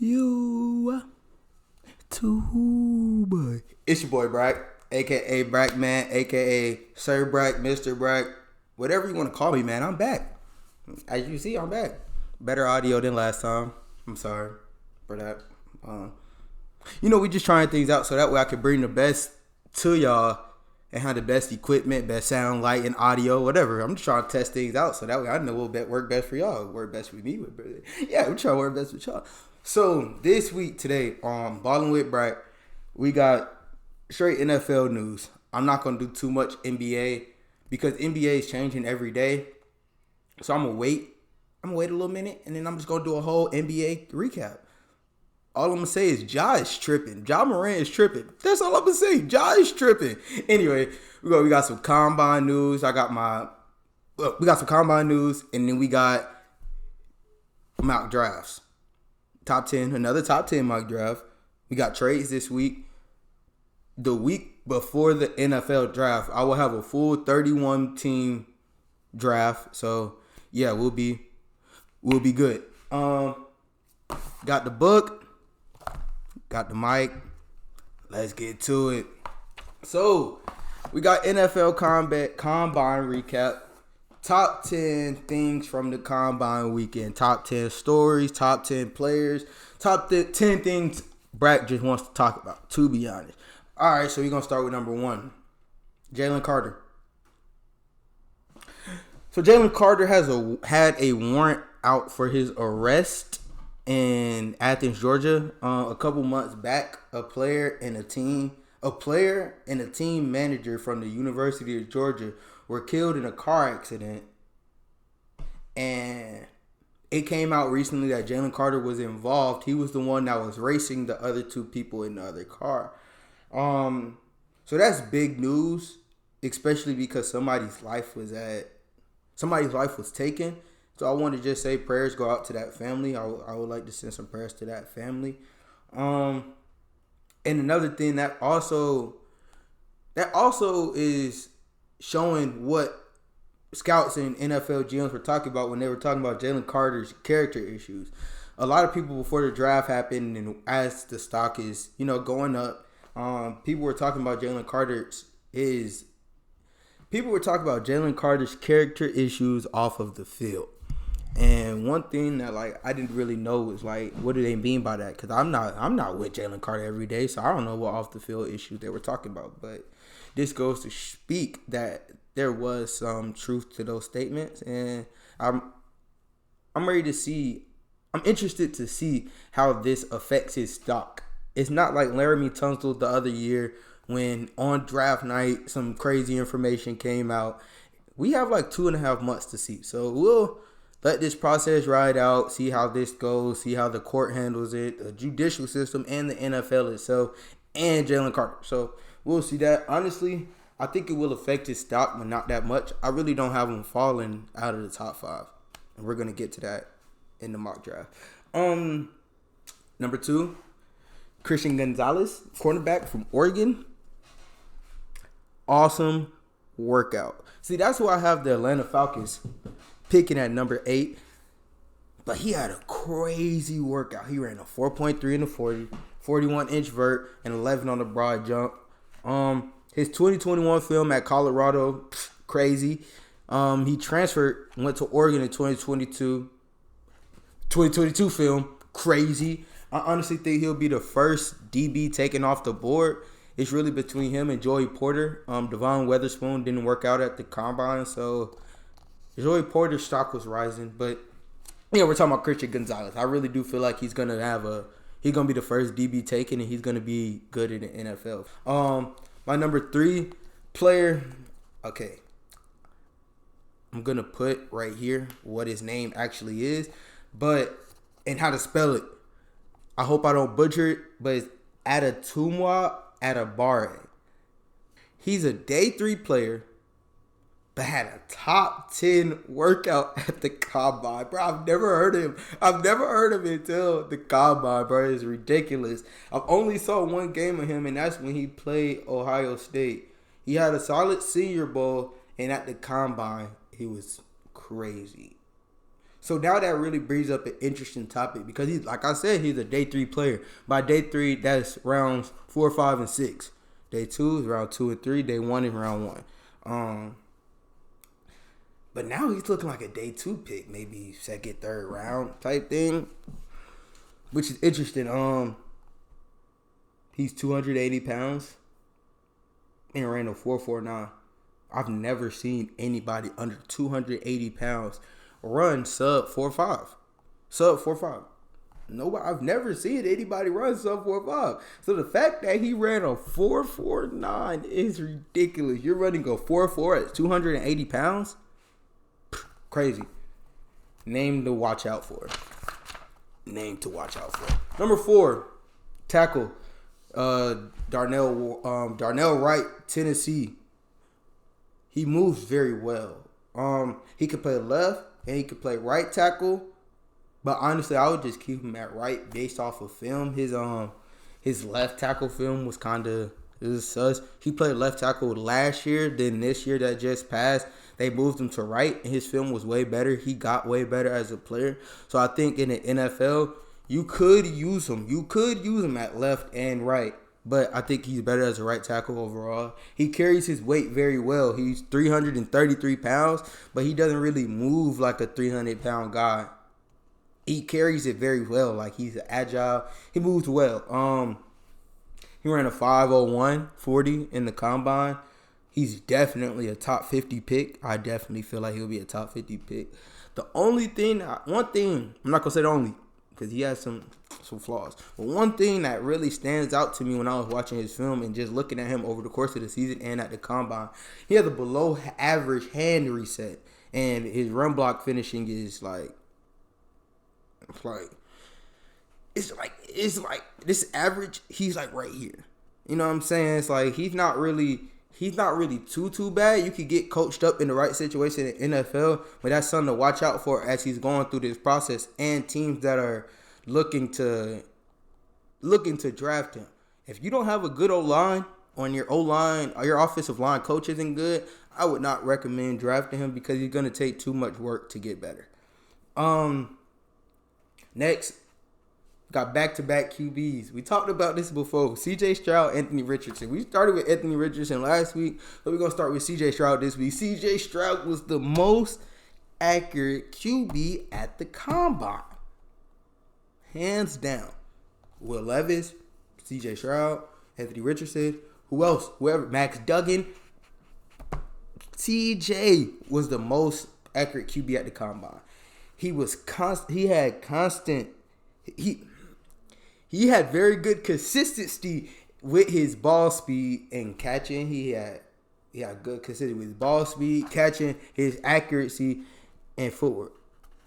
You too. It's your boy Brak, aka Brak Man, aka Sir Brak, Mr. Brak, whatever you want to call me, man. I'm back. As you see, I'm back. Better audio than last time. I'm sorry for that. We just trying things out so that way I can bring the best to y'all and have the best equipment, best sound, light, and audio, whatever. I'm just trying to test things out so that way I know what will work best for y'all, work best for me. Yeah, we're trying to work best with y'all. So this week today on Ballin with Brak, we got straight NFL news. I'm not gonna do too much NBA because NBA is changing every day. So I'm gonna wait a little minute and then I'm just gonna do a whole NBA recap. All I'm gonna say is Ja is tripping. Ja Morant is tripping. That's all I'm gonna say. Ja is tripping. Anyway, we got some combine news. We got some combine news, and then we got mock drafts. Top 10, another top 10 mock draft. We got trades this week. The week before the NFL draft, I will have a full 31 team draft. So yeah, we'll be good. Got the book, got the mic. Let's get to it. So we got NFL combine recap. Top 10 things from the combine weekend. Top 10 stories, top 10 players, top 10 things Brak just wants to talk about, to be honest. All right, so we're going to start with number 1, Jalen Carter. So Jalen Carter had a warrant out for his arrest in Athens, Georgia, a couple months back. A player and a team manager from the University of Georgia were killed in a car accident, and it came out recently that Jalen Carter was involved. He was the one that was racing the other two people in the other car. So that's big news, especially because somebody's life was taken. So I want to just say prayers go out to that family. I would like to send some prayers to that family. And another thing that also is showing what scouts and NFL GMs were talking about when they were talking about Jalen Carter's character issues. A lot of people before the draft happened and as the stock is, going up, people were talking about Jalen Carter's character issues off of the field. And one thing that I didn't really know was what do they mean by that? Because I'm not with Jalen Carter every day, so I don't know what off the field issues they were talking about. But this goes to speak that there was some truth to those statements, and I'm interested to see how this affects his stock. It's not like Laramie Tunsil the other year when on draft night some crazy information came out. We have 2.5 months to see, so we'll let this process ride out, see how this goes, see how the court handles it, the judicial system, and the NFL itself, and Jalen Carter. So we'll see that. Honestly, I think it will affect his stock, but not that much. I really don't have him falling out of the top 5. And we're going to get to that in the mock draft. Number 2, Christian Gonzalez, cornerback from Oregon. Awesome workout. See, that's why I have the Atlanta Falcons picking at number 8. But he had a crazy workout. He ran a 4.3 in the 40, 41-inch vert, and 11 on the broad jump. His 2021 film at Colorado, crazy. He transferred, went to Oregon in 2022. 2022 film, crazy. I honestly think he'll be the first DB taken off the board. It's really between him and Joey Porter. Devon Witherspoon didn't work out at the combine, so Joey Porter's stock was rising. But we're talking about Christian Gonzalez. I really do feel like he's gonna be the first DB taken, and he's gonna be good in the NFL. My number 3 player, okay, I'm going to put right here what his name actually is, and how to spell it. I hope I don't butcher it, but it's Adetumwa Adebare. He's a day 3 player, but had a top 10 workout at the combine. Bro, I've never heard of him. I've never heard of him until the combine, bro. It's ridiculous. I've only saw one game of him, and that's when he played Ohio State. He had a solid Senior Bowl, and at the combine, he was crazy. So now that really brings up an interesting topic because he's, like I said, he's a day 3 player. By day 3, that's rounds 4, 5, and 6. Day 2 is round 2 and 3. Day 1 is round 1. But now he's looking like a day 2 pick, maybe second, third round type thing, which is interesting. He's 280 pounds and ran a 4.49. I've never seen anybody under 280 pounds run sub 4.5. Sub 4.5. Nobody. I've never seen anybody run sub 4.5. So the fact that he ran a 4.49 is ridiculous. You're running a 4.4 at 280 pounds? Crazy. Name to watch out for. Number 4, tackle. Darnell Wright, Tennessee. He moves very well. He could play left and he could play right tackle. But honestly, I would just keep him at right based off of film. His left tackle film was kind of sus. He played left tackle last year. Then this year that just passed, they moved him to right, and his film was way better. He got way better as a player. So I think in the NFL, you could use him. You could use him at left and right. But I think he's better as a right tackle overall. He carries his weight very well. He's 333 pounds, but he doesn't really move like a 300-pound guy. He carries it very well. Like, he's agile. He moves well. He ran a 5.01 40 in the combine. He's definitely a top 50 pick. I definitely feel like he'll be a top 50 pick. The only thing, I'm not going to say the only, because he has some flaws. But one thing that really stands out to me when I was watching his film and just looking at him over the course of the season and at the combine, he has a below average hand reset. And his run block finishing is like it's like this average, he's like right here. You know what I'm saying? It's like he's not really too bad. You could get coached up in the right situation in NFL, but that's something to watch out for as he's going through this process, and teams that are looking to draft him. If you don't have a good O-line on your O-line, or your offensive line coach isn't good, I would not recommend drafting him because he's going to take too much work to get better. Next, got back-to-back QBs. We talked about this before. C.J. Stroud, Anthony Richardson. We started with Anthony Richardson last week, but we're going to start with C.J. Stroud this week. C.J. Stroud was the most accurate QB at the combine. Hands down. Will Levis, C.J. Stroud, Anthony Richardson. Who else? Whoever. Max Duggan. C.J. was the most accurate QB at the combine. He was He had very good consistency with his ball speed and catching. He had good consistency with his ball speed, catching, his accuracy, and footwork.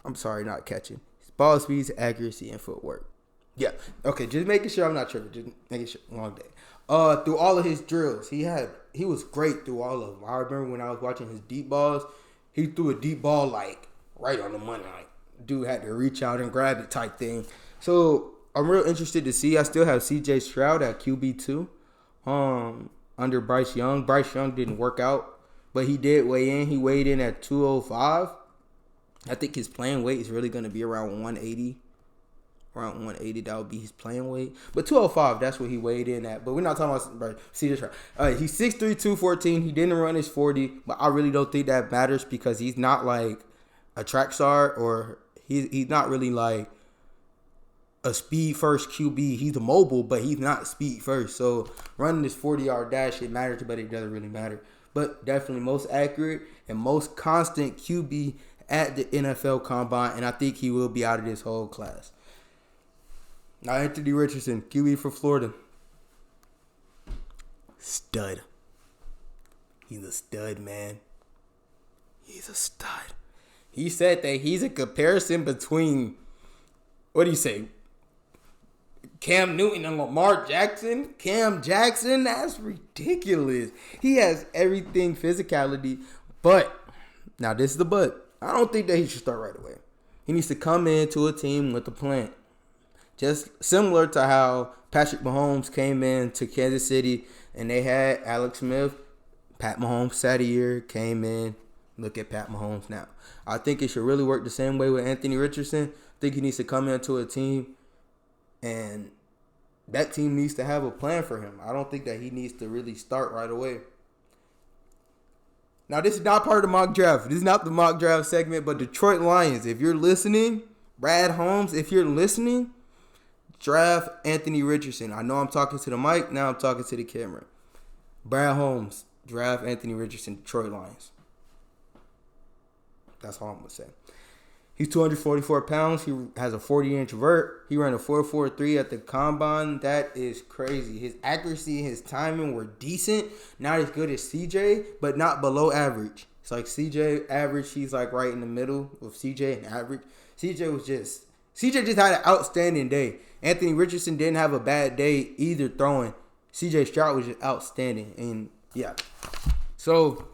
I'm sorry, not catching. His ball speed, his accuracy, and footwork. Yeah. Okay, just making sure I'm not tripping. Just making sure. Long day. Through all of his drills, he was great through all of them. I remember when I was watching his deep balls, he threw a deep ball like right on the money. Like, dude had to reach out and grab it type thing. So I'm real interested to see. I still have C.J. Stroud at QB2 under Bryce Young. Bryce Young didn't work out, but he did weigh in. He weighed in at 205. I think his playing weight is really going to be around 180. Around 180, that would be his playing weight. But 205, that's what he weighed in at. But we're not talking about C.J. Stroud. He's 6'3", 214. He didn't run his 40, but I really don't think that matters because he's not like a track star, or he's not really like a speed first QB. He's a mobile, but he's not speed first. So running this 40-yard dash, it matters, but it doesn't really matter. But definitely most accurate and most constant QB at the NFL Combine, and I think he will be out of this whole class. Now, Anthony Richardson, QB for Florida. Stud. He's a stud, man. He's a stud. He said that he's a comparison between, what do you say, Cam Newton and Lamar Jackson? Cam Jackson? That's ridiculous. He has everything physicality, but, now this is the but. I don't think that he should start right away. He needs to come into a team with a plan. Just similar to how Patrick Mahomes came in to Kansas City and they had Alex Smith. Pat Mahomes sat a year, came in, look at Pat Mahomes now. I think it should really work the same way with Anthony Richardson. I think he needs to come into a team, and that team needs to have a plan for him. I don't think that he needs to really start right away. Now, this is not part of the mock draft. This is not the mock draft segment, but Detroit Lions, if you're listening, Brad Holmes, if you're listening, draft Anthony Richardson. I know I'm talking to the mic. Now I'm talking to the camera. Brad Holmes, draft Anthony Richardson, Detroit Lions. That's all I'm going to say. He's 244 pounds. He has a 40-inch vert. He ran a 4.43 at the combine. That is crazy. His accuracy and his timing were decent. Not as good as CJ, but not below average. It's like CJ average. He's like right in the middle of CJ and average. CJ just had an outstanding day. Anthony Richardson didn't have a bad day either throwing. CJ Stroud was just outstanding. And yeah. So,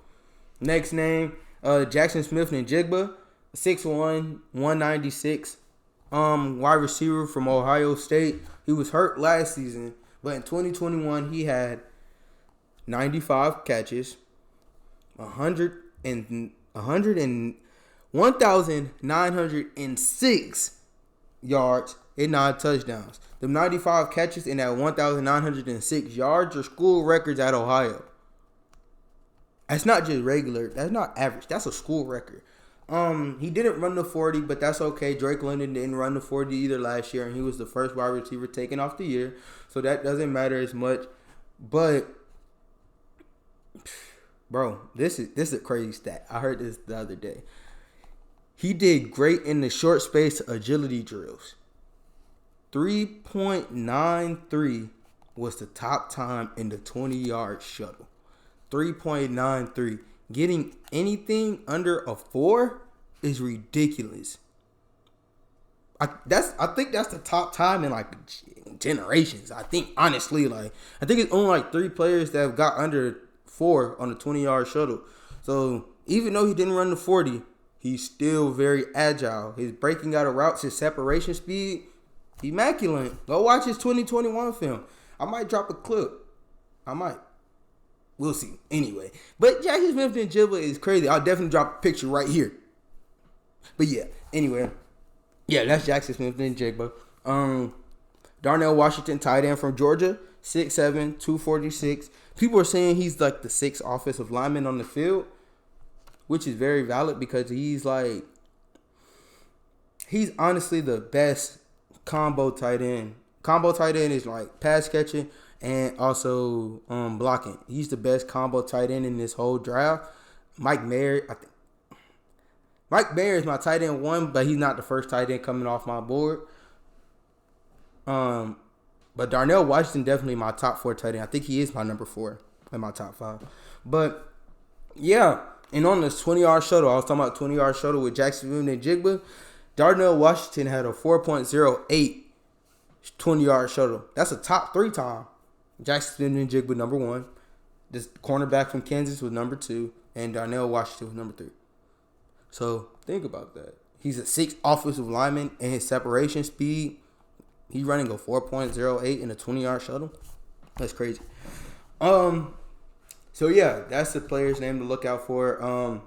next name, Jackson Smith-Njigba. 6'1", 196, wide receiver from Ohio State. He was hurt last season, but in 2021 he had 95 catches, 1,906 yards, and 9 touchdowns. The 95 catches and that 1,906 yards are school records at Ohio. That's not just regular. That's not average. That's a school record. He didn't run the 40, but that's okay. Drake London didn't run the 40 either last year, and he was the first wide receiver taken off the year, so that doesn't matter as much. But, bro, this is a crazy stat. I heard this the other day. He did great in the short space agility drills. 3.93 was the top time in the 20-yard shuttle. 3.93. Getting anything under a 4 is ridiculous. I think that's the top time in like generations. I think honestly, I think it's only like 3 players that have got under 4 on the 20-yard shuttle. So even though he didn't run the 40, he's still very agile. His breaking out of routes, his separation speed, immaculate. Go watch his 2021 film. I might drop a clip. I might. We'll see. Anyway. But Jackson Smith-Njigba is crazy. I'll definitely drop a picture right here. But yeah. Anyway. Yeah, that's Jackson Smith-Njigba. Darnell Washington, tight end from Georgia. 6'7", 246. People are saying he's like the 6th offensive lineman on the field. Which is very valid because he's honestly the best combo tight end. Combo tight end is like pass catching and also blocking. He's the best combo tight end in this whole draft. Mike Mayer is my tight end 1, but he's not the first tight end coming off my board. But Darnell Washington definitely my top 4 tight end. I think he is my number 4 in my top 5. But yeah, and on this 20-yard shuttle, I was talking about 20-yard shuttle with Jackson Smith-Njigba. Darnell Washington had a 4.08 20-yard shuttle. That's a top 3 time. Jackson Smith-Njigba number 1. This cornerback from Kansas was number 2. And Darnell Washington was number 3. So think about that. He's a 6th offensive lineman, and his separation speed, he's running a 4.08 in a 20-yard shuttle. That's crazy. So yeah, that's the player's name to look out for.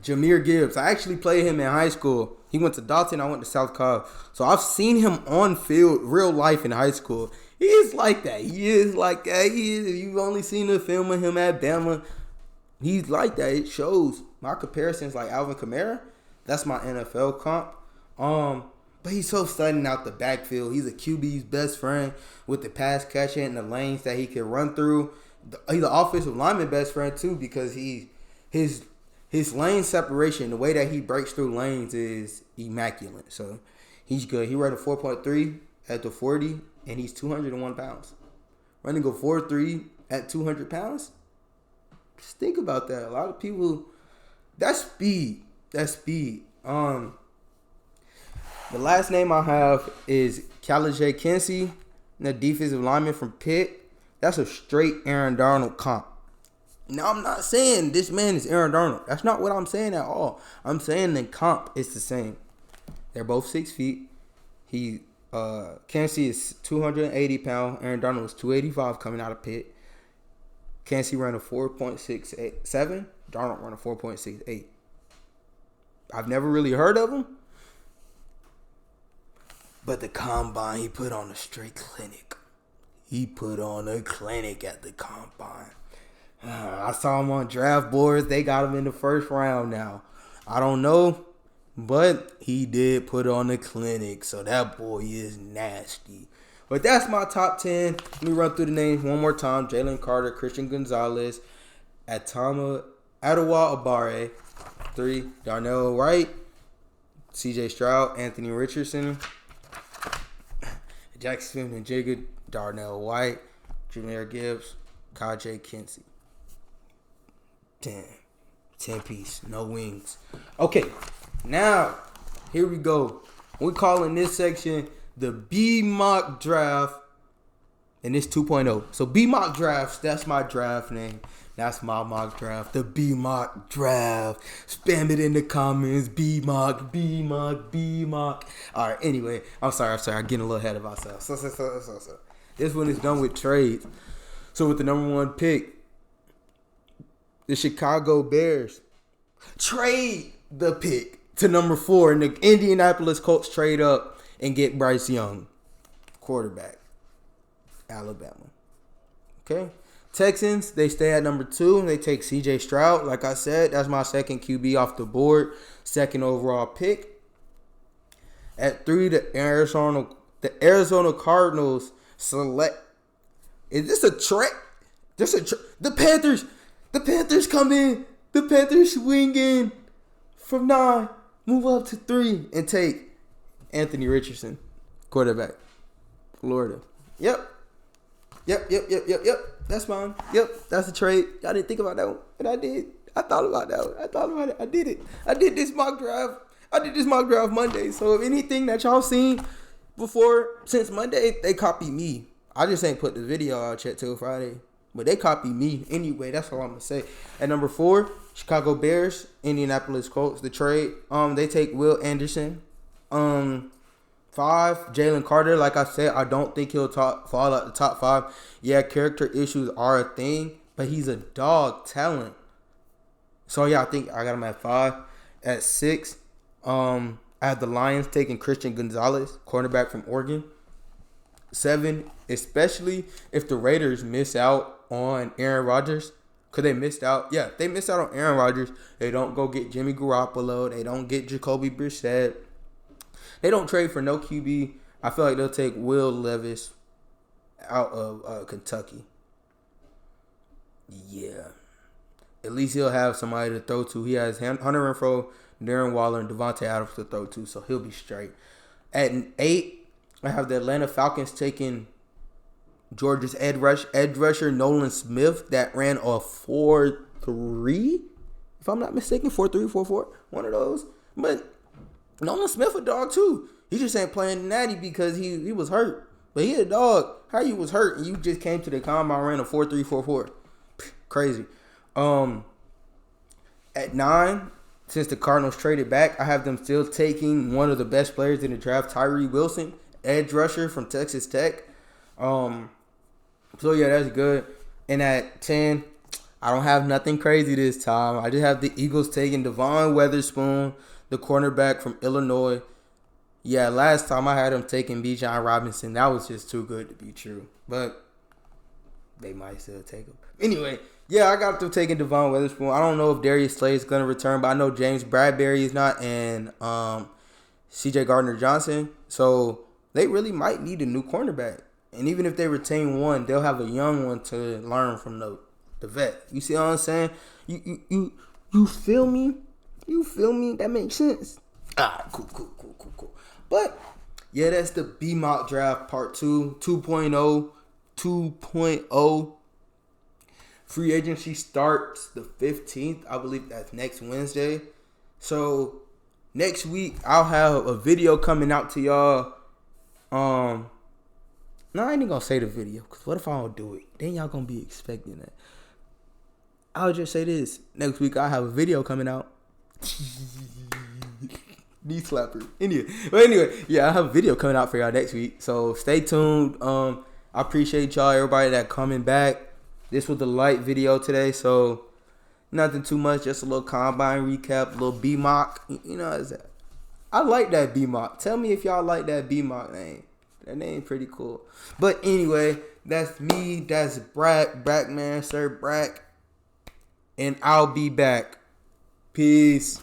Jahmyr Gibbs. I actually played him in high school. He went to Dalton. I went to South Cobb. So I've seen him on field, real life in high school. He is like that. You've only seen the film of him at Bama. He's like that. It shows. My comparison's like Alvin Kamara. That's my NFL comp. But he's so sudden out the backfield. He's a QB's best friend with the pass catching and the lanes that he can run through. He's an offensive lineman best friend too because his lane separation, the way that he breaks through lanes is immaculate. So he's good. He ran a 4.3 at the 40, and he's 201 pounds. Running a 4.3 at 200 pounds? Just think about that. A lot of people, that's speed. The last name I have is Khalajay Kinsey, the defensive lineman from Pitt. That's a straight Aaron Donald comp. Now, I'm not saying this man is Aaron Donald. That's not what I'm saying at all. I'm saying the comp is the same. They're both 6 feet. Kinsey is 280 pounds. Aaron Donald was 285 coming out of Pitt. Kinsey ran a 4.67. Darnold run a 4.68. I've never really heard of him. But the combine, he put on a straight clinic. He put on a clinic at the combine. I saw him on draft boards. They got him in the first round now. I don't know, but he did put on a clinic. So that boy is nasty. But that's my top 10. Let me run through the names one more time. Jalen Carter, Christian Gonzalez, Adewale Abare. 3, Darnell Wright, C.J. Stroud, Anthony Richardson, Jackson and Jigga, Darnell White, Jahmyr Gibbs, Kajay Kinsey. 10 piece, no wings. Okay, now, here we go. We're calling this section the B Mock Draft, and it's 2.0. So B Mock Drafts, that's my draft name. That's my mock draft. The B Mock Draft. Spam it in the comments. B Mock, B Mock, B Mock. All right, anyway, I'm sorry. I'm getting a little ahead of ourselves. So. This one is done with trades. So with the number 1 pick, the Chicago Bears trade the pick to number 4, and the Indianapolis Colts trade up and get Bryce Young, quarterback, Alabama. Okay. Texans, they stay at number 2. And they take C.J. Stroud. Like I said, that's my second QB off the board. Second overall pick. At 3, the Arizona Cardinals select. Is this a trek? The Panthers come in. The Panthers swing in from 9, move up to 3, and take Anthony Richardson, quarterback, Florida. Yep. That's fine. Yep, that's a trade. I didn't think about that one, but I did. I thought about that one. I thought about it. I did it. I did this mock draft Monday. So if anything that y'all seen before since Monday, they copy me. I just ain't put the video out yet till Friday, but they copy me anyway. That's all I'm gonna say. At number 4, Chicago Bears, Indianapolis Colts. The trade. They take Will Anderson. 5, Jalen Carter. Like I said, I don't think he'll fall out the top 5. Yeah, character issues are a thing, but he's a dog talent. So, yeah, I think I got him at 5. At 6, I have the Lions taking Christian Gonzalez, cornerback from Oregon. 7, especially if the Raiders miss out on Aaron Rodgers, because they missed out. Yeah, they missed out on Aaron Rodgers. They don't go get Jimmy Garoppolo. They don't get Jacoby Brissett. They don't trade for no QB. I feel like they'll take Will Levis out of Kentucky. Yeah. At least he'll have somebody to throw to. He has Hunter Renfrow, Darren Waller, and Devontae Adams to throw to, so he'll be straight. At 8, I have the Atlanta Falcons taking Georgia's edge rusher Nolan Smith that ran a 4.3, if I'm not mistaken, 4.3, 4.4, one of those. But Nolan Smith a dog too. He just ain't playing natty because he was hurt. But he a dog. How you was hurt and you just came to the combine ran a 4.3, 4.4. Crazy. At 9, since the Cardinals traded back, I have them still taking one of the best players in the draft, Tyree Wilson, edge rusher from Texas Tech. So yeah, that's good. And at 10, I don't have nothing crazy this time. I just have the Eagles taking Devon Witherspoon, the cornerback from Illinois. Yeah, last time I had them taking Bijan Robinson. That was just too good to be true. But they might still take him. Anyway, yeah, I got them taking Devon Witherspoon. I don't know if Darius Slay is going to return, but I know James Bradbury is not, and C.J. Gardner-Johnson. So they really might need a new cornerback. And even if they retain one, they'll have a young one to learn from the vet. You see what I'm saying? You feel me? You feel me? That makes sense. Cool. But, yeah, that's the B-Mock Draft Part 2, 2.0. Free agency starts the 15th. I believe that's next Wednesday. So, next week, I'll have a video coming out to y'all. No, I ain't gonna say the video, because what if I don't do it? Then y'all gonna be expecting that. I'll just say this. Next week, I'll have a video coming out. Knee slapper. Anyway, yeah, I have a video coming out for y'all next week. So stay tuned. I appreciate y'all, everybody that coming back. This was the light video today. So Nothing too much, just a little combine recap, a little B-Mock. You know, I like that B-Mock. Tell me if y'all like that B-Mock name. That name pretty cool. But anyway, that's me. That's Brak man, Sir Brak. And I'll be back. Peace.